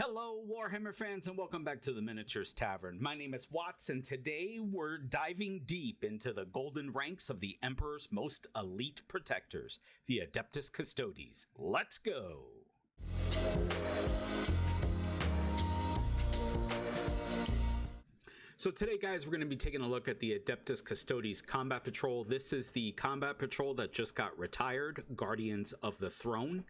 Hello Warhammer fans and welcome back to the Miniatures Tavern. My name is Watts and today we're diving deep into the golden ranks of the Emperor's most elite protectors, the Adeptus Custodes. Let's go! So today guys, we're going to be taking a look at the Adeptus Custodes Combat Patrol. This is the Combat Patrol that just got retired, Guardians of the Throne.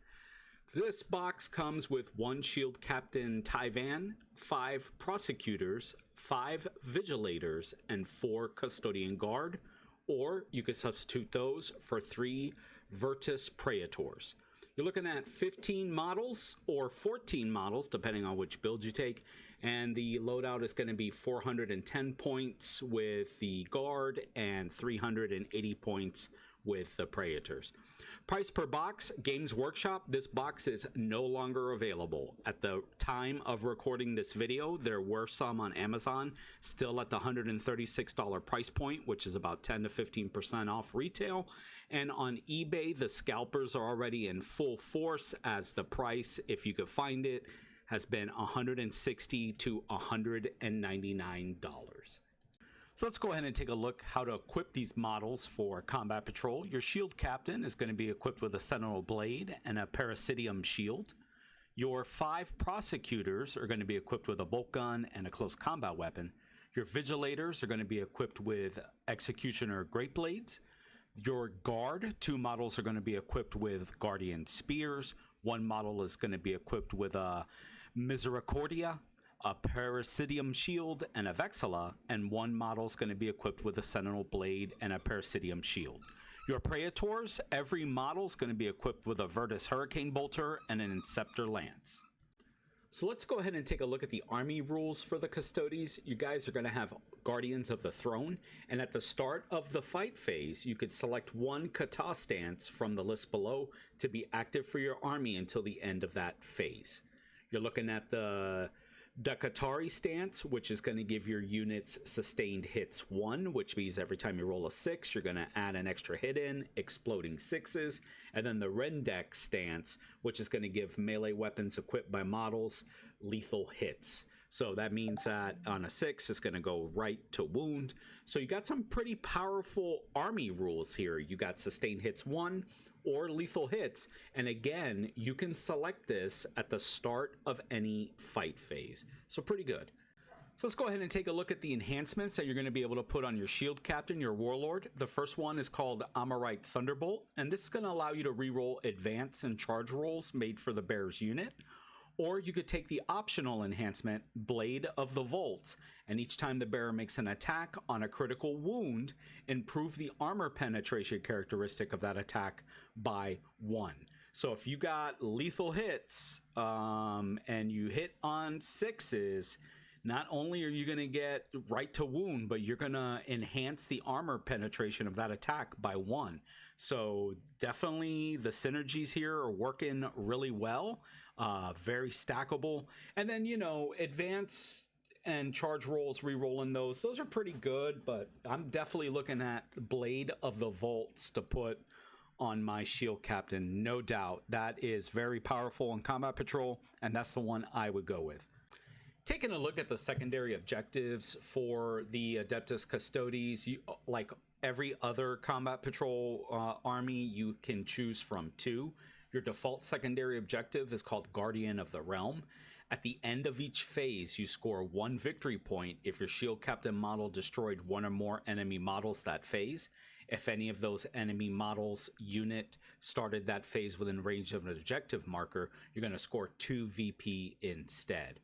This box comes with 1 Shield Captain Tyvan, 5 Prosecutors, 5 Vigilators, and 4 Custodian Guard, or you could substitute those for 3 Vertus Praetors. You're looking at 15 models or 14 models, depending on which build you take, and the loadout is going to be 410 points with the Guard and 380 points with the Praetors. Price per box, Games Workshop, this box is no longer available. At the time of recording this video, there were some on Amazon, still at the $136 price point, which is about 10 to 15% off retail. And on eBay, the scalpers are already in full force, as the price, if you could find it, has been $160 to $199. So let's go ahead and take a look how to equip these models for Combat Patrol. Your Shield Captain is going to be equipped with a Sentinel Blade and a Parasidium Shield. Your 5 Prosecutors are going to be equipped with a Bolt Gun and a Close Combat Weapon. Your Vigilators are going to be equipped with Executioner Great Blades. Your Guard, 2 models are going to be equipped with Guardian Spears. 1 model is going to be equipped with a Misericordia, a Parasidium Shield, and a Vexilla, and 1 model is going to be equipped with a Sentinel Blade and a Parasidium Shield. Your Praetors, every model is going to be equipped with a Vertus Hurricane Bolter and an Inceptor Lance. So let's go ahead and take a look at the army rules for the Custodes. You guys are going to have Guardians of the Throne, and at the start of the fight phase, you could select 1 kata stance from the list below to be active for your army until the end of that phase. You're looking at the Dakatari stance, which is going to give your units sustained hits 1, which means every time you roll a 6, you're going to add an extra hit in, exploding 6s. And then the Rendex stance, which is going to give melee weapons equipped by models lethal hits. So that means that on a 6, it's going to go right to wound. So you got some pretty powerful army rules here. You got sustained hits 1 or lethal hits. And again, you can select this at the start of any fight phase. So pretty good. So let's go ahead and take a look at the enhancements that you're going to be able to put on your Shield Captain, your Warlord. The first one is called Amorite Thunderbolt, and this is going to allow you to reroll advance and charge rolls made for the Bear's unit. Or you could take the optional enhancement, Blade of the Volts, and each time the bearer makes an attack on a critical wound, improve the armor penetration characteristic of that attack by 1. So if you got lethal hits and you hit on 6s, not only are you going to get right to wound, but you're going to enhance the armor penetration of that attack by 1. So definitely the synergies here are working really well. Very stackable. And then, you know, advance and charge rolls, re-rolling those are pretty good, but I'm definitely looking at Blade of the Volts to put on my Shield Captain. No doubt that is very powerful in Combat Patrol, and that's the one I would go with. Taking a look at the secondary objectives for the Adeptus Custodes, like every other Combat Patrol army, you can choose from 2. Your default secondary objective is called Guardian of the Realm. At the end of each phase, you score 1 victory point if your Shield Captain model destroyed 1 or more enemy models that phase. If any of those enemy models unit started that phase within range of an objective marker, you're going to score 2 VP instead.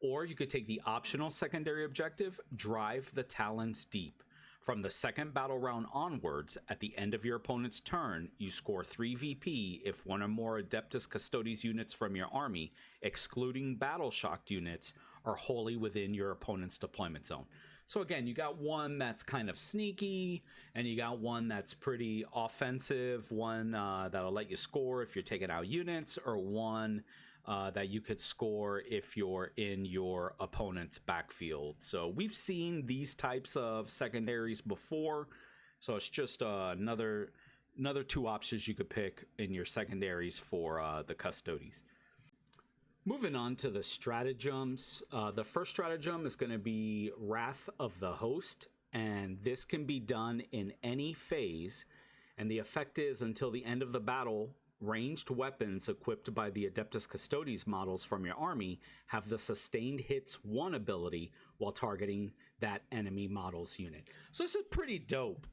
Or you could take the optional secondary objective, Drive the Talons Deep. From the second battle round onwards, at the end of your opponent's turn, you score 3 VP if 1 or more Adeptus Custodes units from your army, excluding battle-shocked units, are wholly within your opponent's deployment zone. So again, you got one that's kind of sneaky, and you got one that's pretty offensive, one that'll let you score if you're taking out units, or one that you could score if you're in your opponent's backfield. So we've seen these types of secondaries before, so it's just another 2 options you could pick in your secondaries for the Custodes. Moving on to the stratagems. The first stratagem is going to be Wrath of the Host, and this can be done in any phase, and the effect is until the end of the battle, ranged weapons equipped by the Adeptus Custodes models from your army have the Sustained Hits 1 ability while targeting that enemy model's unit. So this is pretty dope.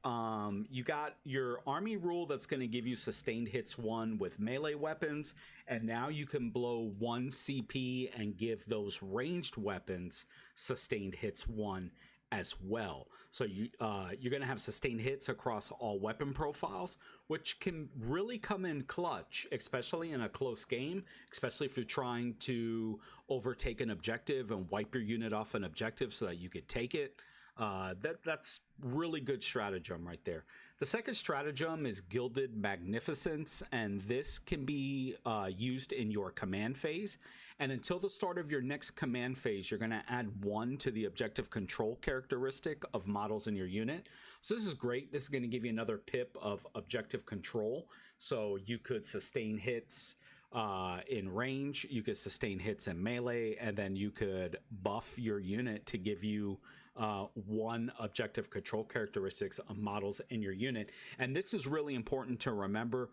You got your army rule that's going to give you Sustained Hits 1 with melee weapons, and now you can blow 1 CP and give those ranged weapons Sustained Hits 1 as well. So you're going to have sustained hits across all weapon profiles, which can really come in clutch, especially in a close game, especially if you're trying to overtake an objective and wipe your unit off an objective so that you could take it. That's really good stratagem right there. The second stratagem is Gilded Magnificence, and this can be used in your command phase. And until the start of your next command phase, you're going to add 1 to the objective control characteristic of models in your unit. So this is great. This is going to give you another pip of objective control. So you could sustain hits in range, you could sustain hits in melee, and then you could buff your unit to give you 1 objective control characteristics of models in your unit. And this is really important to remember.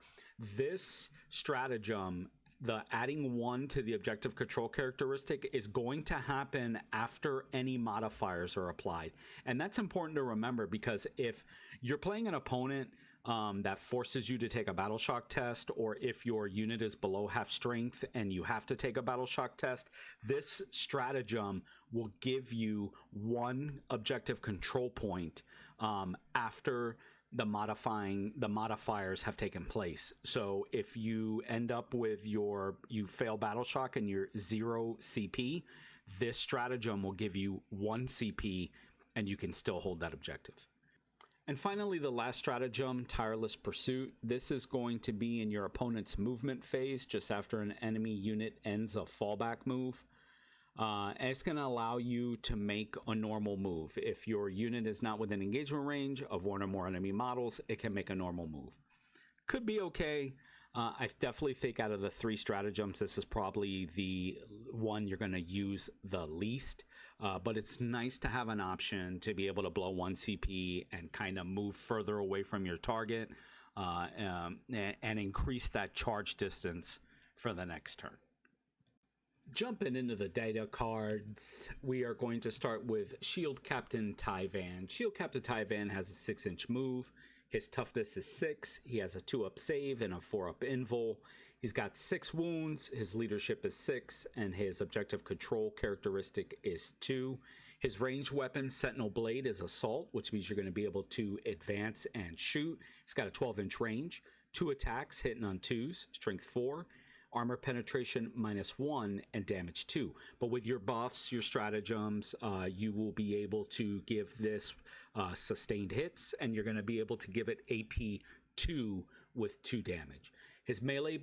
This stratagem, the adding 1 to the objective control characteristic, is going to happen after any modifiers are applied. And that's important to remember, because if you're playing an opponent that forces you to take a battle shock test, or if your unit is below half strength and you have to take a battle shock test, this stratagem will give you 1 objective control point after the modifiers have taken place. So if you end up with you fail battle shock and you're 0 CP, this stratagem will give you 1 CP and you can still hold that objective. And finally, the last stratagem, Tireless Pursuit. This is going to be in your opponent's movement phase just after an enemy unit ends a fallback move. And it's going to allow you to make a normal move. If your unit is not within engagement range of 1 or more enemy models, it can make a normal move. Could be okay. I definitely think out of the 3 stratagems, this is probably the one you're going to use the least. But it's nice to have an option to be able to blow 1 CP and kind of move further away from your target and increase that charge distance for the next turn. Jumping into the data cards, we are going to start with Shield Captain Tyvan. Shield Captain Tyvan has a 6-inch move. His toughness is 6. He has a 2-up save and a 4-up invul. He's got 6 wounds, his leadership is 6, and his objective control characteristic is 2. His ranged weapon, Sentinel Blade, is Assault, which means you're going to be able to advance and shoot. He's got a 12-inch range, 2 attacks, hitting on 2s, strength 4, armor penetration -1, and damage 2. But with your buffs, your stratagems, you will be able to give this sustained hits, and you're going to be able to give it AP 2 with 2 damage. His melee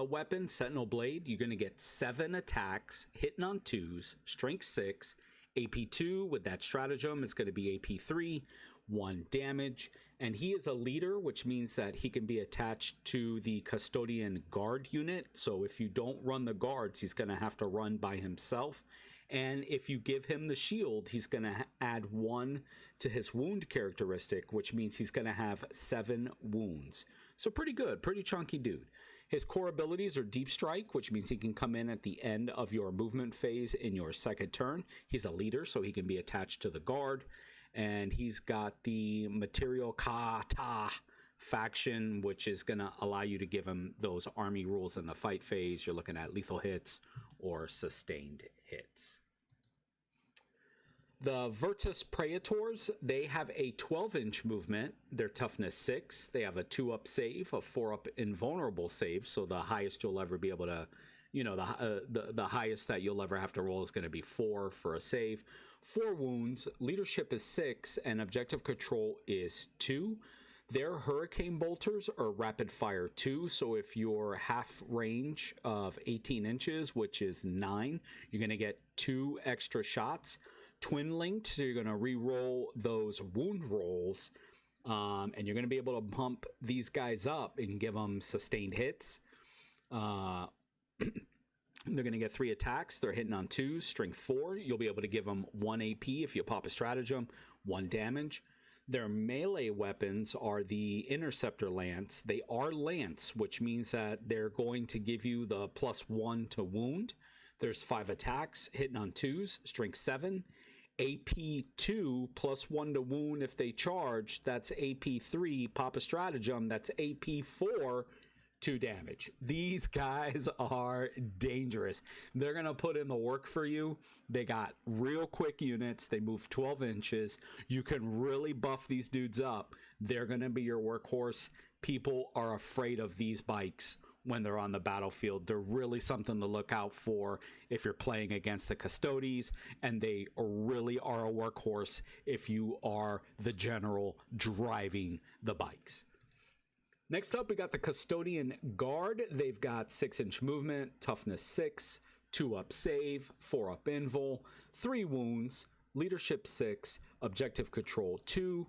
weapon, Sentinel Blade, you're going to get 7 attacks, hitting on 2s, strength 6, AP 2 with that stratagem is going to be AP 3, 1 damage. And he is a leader, which means that he can be attached to the Custodian Guard unit. So if you don't run the guards, he's going to have to run by himself. And if you give him the shield, he's going to add 1 to his wound characteristic, which means he's going to have 7 wounds. So pretty good, pretty chunky dude. His core abilities are Deep Strike, which means he can come in at the end of your movement phase in your second turn. He's a leader, so he can be attached to the guard. And he's got the Material Kata faction, which is going to allow you to give him those army rules in the fight phase. You're looking at lethal hits or sustained hits. The Vertus Praetors, they have a 12-inch movement. Their toughness 6. They have a 2-up save, a 4-up invulnerable save. So the highest you'll ever be able to, the highest that you'll ever have to roll is going to be 4 for a save. 4 wounds. Leadership is 6, and objective control is 2. Their Hurricane Bolters are rapid fire 2. So if you're half range of 18 inches, which is 9, you're going to get 2 extra shots. Twin linked, so you're going to re-roll those wound rolls, and you're going to be able to pump these guys up and give them sustained hits. They're going to get 3 attacks. They're hitting on 2s, strength 4. You'll be able to give them 1 AP if you pop a stratagem, 1 damage. Their melee weapons are the Interceptor Lance. They are Lance, which means that they're going to give you the +1 to wound. There's 5 attacks, hitting on 2s, strength 7. AP 2 +1 to wound if they charge. That's AP 3. Pop a stratagem. That's AP 4. 2 damage. These guys are dangerous. They're going to put in the work for you. They got real quick units. They move 12 inches. You can really buff these dudes up. They're going to be your workhorse. People are afraid of these bikes when they're on the battlefield. They're really something to look out for if you're playing against the Custodes, and they really are a workhorse if you are the general driving the bikes. Next up, we got the Custodian Guard. They've got 6-inch movement, toughness 6, 2-up save, 4-up invul, 3 wounds, leadership 6, objective control 2.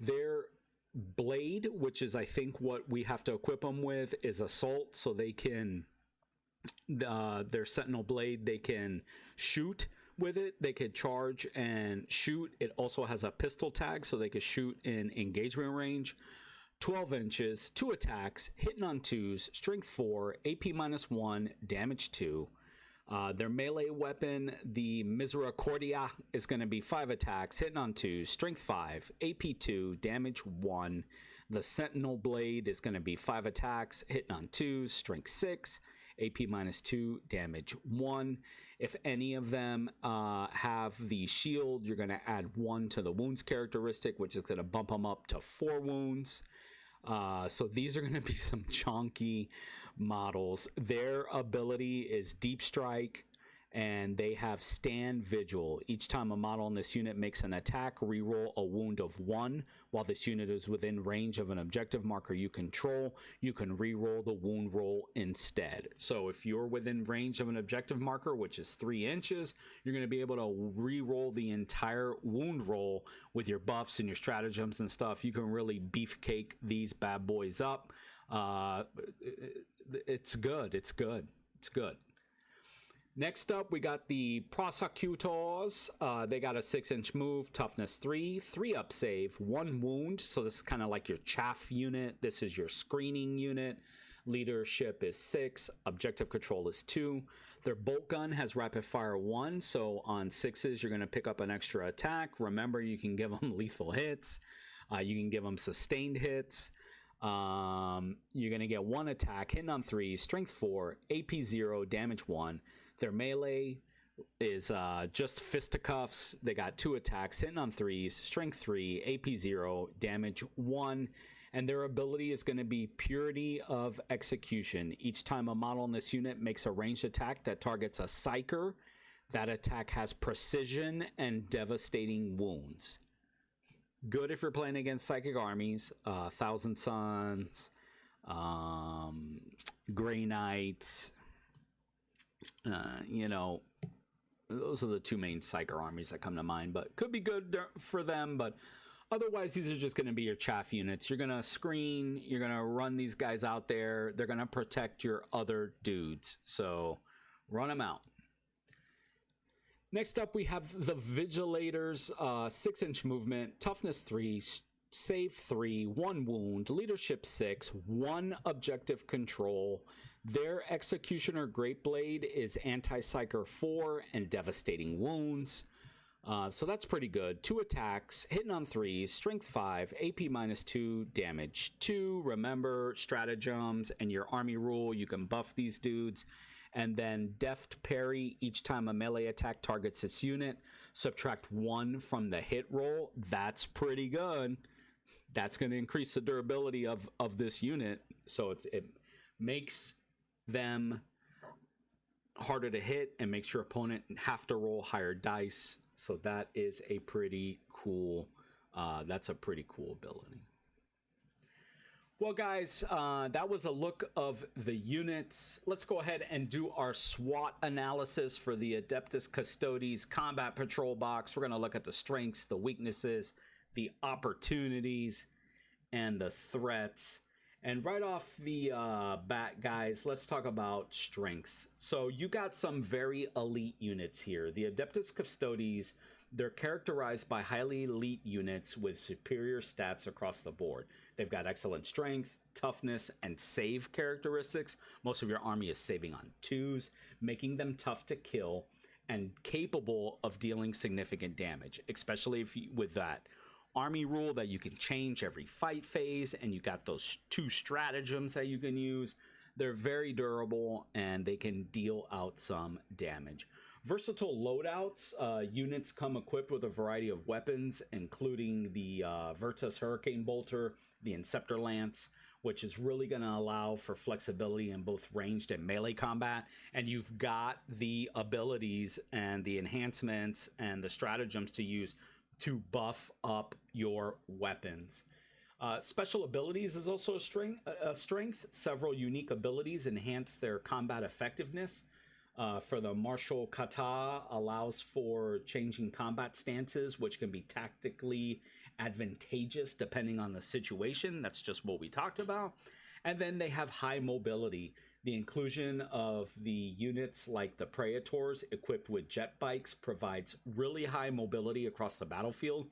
Their blade, which is I think what we have to equip them with, is assault, so they can, their sentinel blade, they can shoot with it. They could charge and shoot. It also has a pistol tag, so they could shoot in engagement range. 12 inches, 2 attacks, hitting on 2s, strength 4, AP -1, damage 2. Their melee weapon, the Misericordia, is going to be 5 attacks, hitting on 2s, strength 5, AP 2, damage 1. The Sentinel Blade is going to be 5 attacks, hitting on 2s, strength 6, AP -2, damage 1. If any of them have the shield, you're going to add 1 to the wounds characteristic, which is going to bump them up to 4 wounds. So these are going to be some chonky models. Their ability is Deep Strike, and they have Stand Vigil. Each time a model in this unit makes an attack, reroll a wound of 1. While this unit is within range of an objective marker you control, you can reroll the wound roll instead. So if you're within range of an objective marker, which is 3 inches, you're going to be able to reroll the entire wound roll with your buffs and your stratagems and stuff. You can really beefcake these bad boys up. It's good. It's good. It's good. Next up, we got the Prosecutors. They got a 6-inch move, toughness 3, 3-up save, 1 wound. So this is kind of like your chaff unit. This is your screening unit. Leadership is 6. Objective control is 2. Their bolt gun has rapid fire 1. So on 6s, you're going to pick up an extra attack. Remember, you can give them lethal hits. You can give them sustained hits. You're going to get 1 attack, hitting on 3, strength 4, AP 0, damage 1. Their melee is just fisticuffs. They got 2 attacks, hitting on 3s, strength 3, AP 0, damage 1. And their ability is going to be Purity of Execution. Each time a model in this unit makes a ranged attack that targets a psyker, that attack has precision and devastating wounds. Good if you're playing against psychic armies, Thousand Suns, Grey Knights. You know, those are the 2 main psyker armies that come to mind, but could be good for them. But otherwise, these are just going to be your chaff units. You're going to screen, you're going to run these guys out there. They're going to protect your other dudes. So run them out. Next up, we have the Vigilators, 6-inch movement, toughness 3, save 3, 1 wound, leadership 6, 1 objective control. Their Executioner Great Blade is Anti-Psyker 4 and Devastating Wounds. So that's pretty good. 2 attacks, hitting on 3s, strength 5, AP -2, damage 2. Remember, stratagems and your army rule, you can buff these dudes. And then deft parry each time a melee attack targets its unit. Subtract 1 from the hit roll. That's pretty good. That's going to increase the durability of this unit. So it makes them harder to hit and makes your opponent have to roll higher dice. So that is a pretty cool, that's a pretty cool ability. Well, guys, that was a look of the units. Let's go ahead and do our SWAT analysis for the Adeptus Custodes Combat Patrol box. We're going to look at the strengths, the weaknesses, the opportunities, and the threats. And right off the bat, guys, let's talk about strengths. So you got some very elite units here. The Adeptus Custodes, they're characterized by highly elite units with superior stats across the board. They've got excellent strength, toughness, and save characteristics. Most of your army is saving on 2s, making them tough to kill and capable of dealing significant damage, especially if you, with that army rule that you can change every fight phase, and you got those 2 stratagems that you can use. They're very durable and they can deal out some damage. Versatile loadouts. Units come equipped with a variety of weapons, including the Vertus Hurricane Bolter, the Inceptor Lance, which is really going to allow for flexibility in both ranged and melee combat. And you've got the abilities and the enhancements and the stratagems to use to buff up your weapons. Special abilities is also a strength. Several unique abilities enhance their combat effectiveness. For the martial kata, allows for changing combat stances, which can be tactically advantageous depending on the situation. That's just what we talked about. And then they have high mobility. The inclusion of the units like the Praetors equipped with jet bikes provides really high mobility across the battlefield,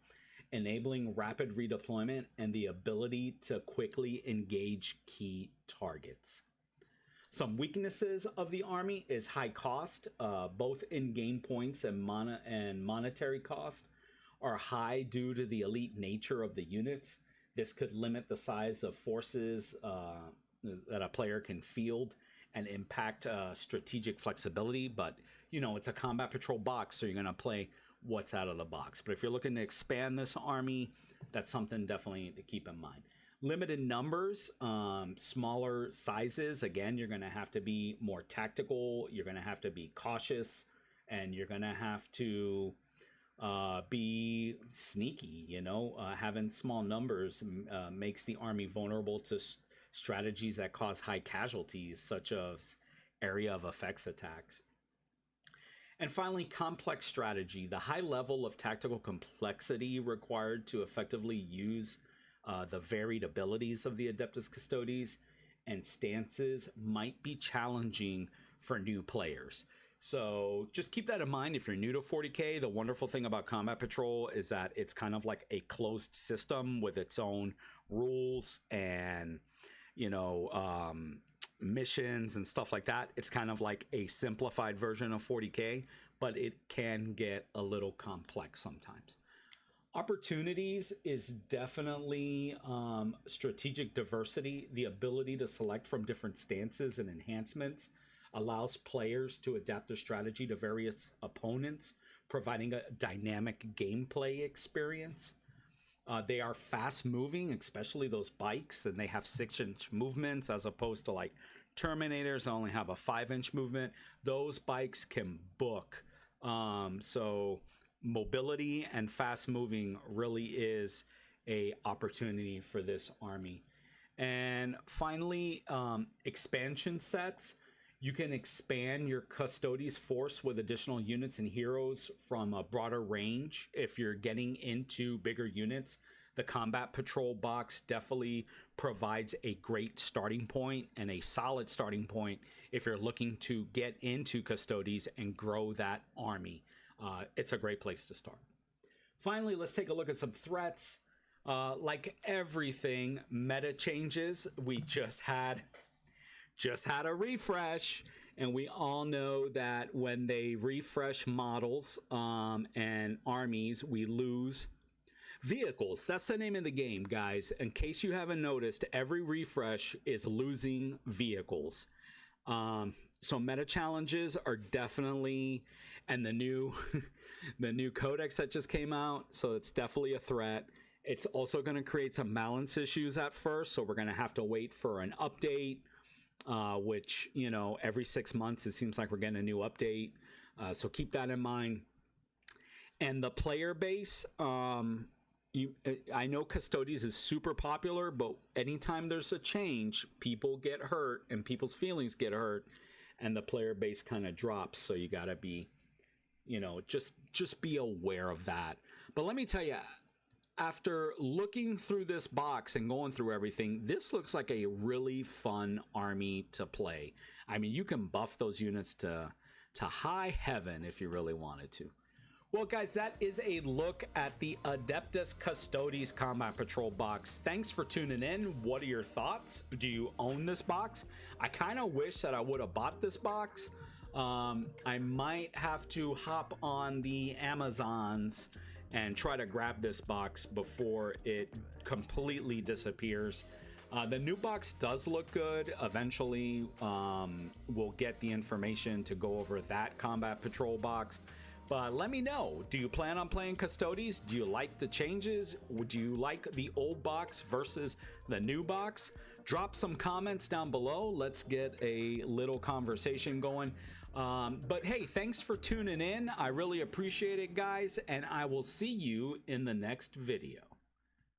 enabling rapid redeployment and the ability to quickly engage key targets. Some weaknesses of the army is high cost. Both in-game points and monetary cost are high due to the elite nature of the units. This could limit the size of forces that a player can field and impact strategic flexibility. But, you know, it's a combat patrol box, so you're going to play what's out of the box. But if you're looking to expand this army, that's something definitely to keep in mind. Limited numbers, smaller sizes. Again, you're going to have to be more tactical. You're going to have to be cautious, and you're going to have to be sneaky. You know, having small numbers makes the army vulnerable to strategies that cause high casualties, such as area of effects attacks. And finally, complex strategy. The high level of tactical complexity required to effectively use the varied abilities of the Adeptus Custodes and stances might be challenging for new players. So just keep that in mind if you're new to 40K. The wonderful thing about Combat Patrol is that it's kind of like a closed system with its own rules and, you know, missions and stuff like that. It's kind of like a simplified version of 40K, but it can get a little complex sometimes. Opportunities is definitely strategic diversity. The ability to select from different stances and enhancements allows players to adapt their strategy to various opponents, providing a dynamic gameplay experience. They are fast moving, especially those bikes, and they have 6-inch movements as opposed to like Terminators that only have a 5-inch movement. Those bikes can book. So mobility and fast moving really is a opportunity for this army. And finally, expansion sets. You can expand your Custodes force with additional units and heroes from a broader range. If you're getting into bigger units, the Combat Patrol box definitely provides a great starting point and a solid starting point if you're looking to get into Custodes and grow that army. It's a great place to start. Finally, let's take a look at some threats. Like everything, meta changes. We just had a refresh, and we all know that when they refresh models and armies, we lose vehicles. That's the name of the game, guys. In case you haven't noticed, every refresh is losing vehicles. So meta challenges are definitely, and the new the new codex that just came out, so it's definitely a threat. It's also going to create some balance issues at first, so we're going to have to wait for an update, which, you know, every 6 months it seems like we're getting a new update, so keep that in mind. And the player base, I know Custodes is super popular, but anytime there's a change, people get hurt and people's feelings get hurt, and the player base kind of drops. So you got to be, you know, just be aware of that. But let me tell you, after looking through this box and going through everything, this looks like a really fun army to play. I mean, you can buff those units to high heaven if you really wanted to. Well, guys, that is a look at the Adeptus Custodes Combat Patrol box. Thanks for tuning in. What are your thoughts? Do you own this box? I kind of wish that I would have bought this box. I might have to hop on the Amazons and try to grab this box before it completely disappears. The new box does look good. Eventually, we'll get the information to go over that Combat Patrol box. But let me know, do you plan on playing Custodes? Do you like the changes? Would you like the old box versus the new box? Drop some comments down below. Let's get a little conversation going. But hey, thanks for tuning in. I really appreciate it, guys, and I will see you in the next video.